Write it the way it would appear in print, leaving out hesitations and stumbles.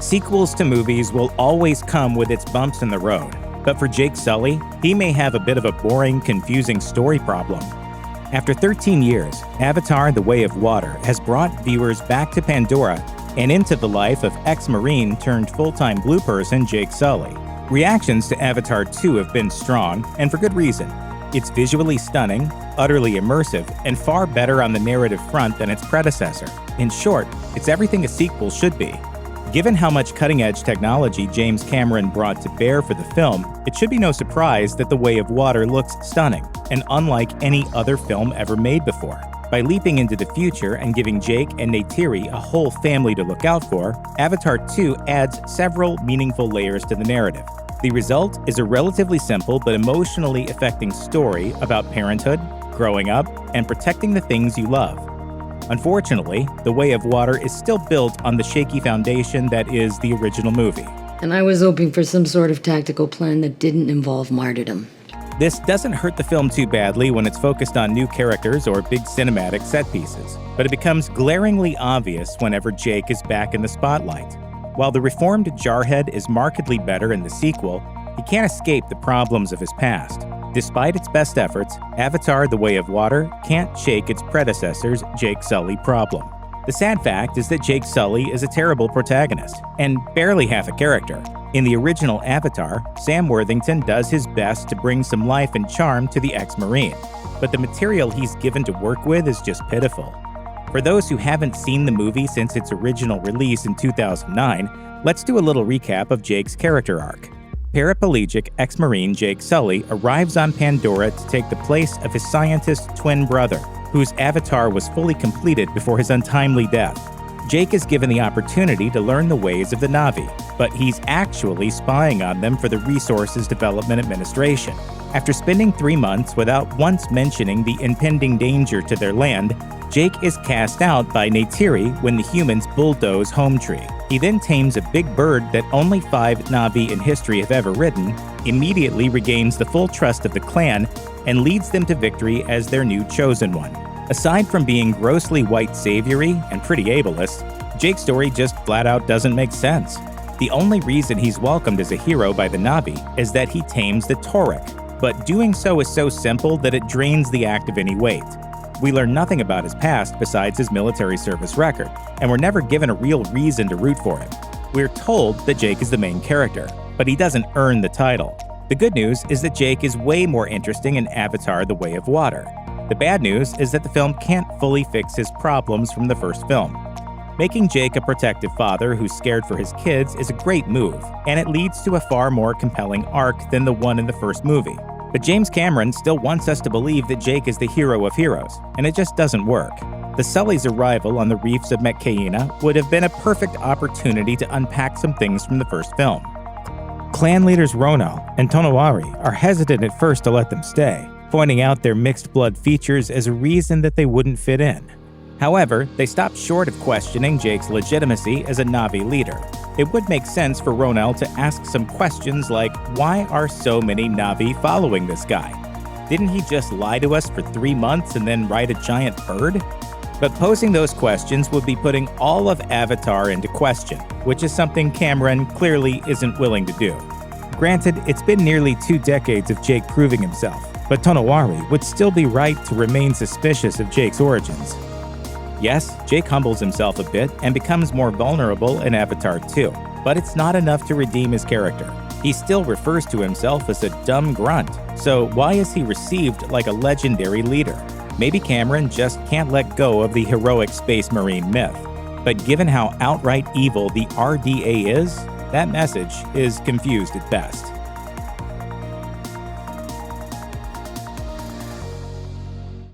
Sequels to movies will always come with its bumps in the road, but for Jake Sully, he may have a bit of a boring, confusing story problem. After 13 years, Avatar: The Way of Water has brought viewers back to Pandora and into the life of ex-Marine turned full-time blue person Jake Sully. Reactions to Avatar 2 have been strong, and for good reason. It's visually stunning, utterly immersive, and far better on the narrative front than its predecessor. In short, it's everything a sequel should be. Given how much cutting-edge technology James Cameron brought to bear for the film, it should be no surprise that The Way of Water looks stunning and unlike any other film ever made before. By leaping into the future and giving Jake and Neytiri a whole family to look out for, Avatar 2 adds several meaningful layers to the narrative. The result is a relatively simple but emotionally affecting story about parenthood, growing up, and protecting the things you love. Unfortunately, The Way of Water is still built on the shaky foundation that is the original movie. And I was hoping for some sort of tactical plan that didn't involve martyrdom. This doesn't hurt the film too badly when it's focused on new characters or big cinematic set pieces, but it becomes glaringly obvious whenever Jake is back in the spotlight. While the reformed jarhead is markedly better in the sequel, he can't escape the problems of his past. Despite its best efforts, Avatar: The Way of Water can't shake its predecessor's Jake Sully problem. The sad fact is that Jake Sully is a terrible protagonist, and barely half a character. In the original Avatar, Sam Worthington does his best to bring some life and charm to the ex-Marine, but the material he's given to work with is just pitiful. For those who haven't seen the movie since its original release in 2009, let's do a little recap of Jake's character arc. Paraplegic ex-Marine Jake Sully arrives on Pandora to take the place of his scientist twin brother, whose avatar was fully completed before his untimely death. Jake is given the opportunity to learn the ways of the Na'vi, but he's actually spying on them for the Resources Development Administration. After spending 3 months without once mentioning the impending danger to their land, Jake is cast out by Neytiri when the humans bulldoze Home Tree. He then tames a big bird that only 5 Na'vi in history have ever ridden, immediately regains the full trust of the clan, and leads them to victory as their new chosen one. Aside from being grossly white saviory and pretty ableist, Jake's story just flat out doesn't make sense. The only reason he's welcomed as a hero by the Na'vi is that he tames the Torek, but doing so is so simple that it drains the act of any weight. We learn nothing about his past besides his military service record, and we're never given a real reason to root for him. We're told that Jake is the main character, but he doesn't earn the title. The good news is that Jake is way more interesting in Avatar: The Way of Water. The bad news is that the film can't fully fix his problems from the first film. Making Jake a protective father who's scared for his kids is a great move, and it leads to a far more compelling arc than the one in the first movie. But James Cameron still wants us to believe that Jake is the hero of heroes, and it just doesn't work. The Sully's arrival on the reefs of Metkayina would have been a perfect opportunity to unpack some things from the first film. Clan leaders Ronal and Tonowari are hesitant at first to let them stay, pointing out their mixed blood features as a reason that they wouldn't fit in. However, they stopped short of questioning Jake's legitimacy as a Na'vi leader. It would make sense for Ronal to ask some questions like, why are so many Na'vi following this guy? Didn't he just lie to us for 3 months and then ride a giant bird? But posing those questions would be putting all of Avatar into question, which is something Cameron clearly isn't willing to do. Granted, it's been nearly 2 decades of Jake proving himself, but Tonowari would still be right to remain suspicious of Jake's origins. Yes, Jake humbles himself a bit and becomes more vulnerable in Avatar 2, but it's not enough to redeem his character. He still refers to himself as a dumb grunt, so why is he received like a legendary leader? Maybe Cameron just can't let go of the heroic Space Marine myth. But given how outright evil the RDA is, that message is confused at best.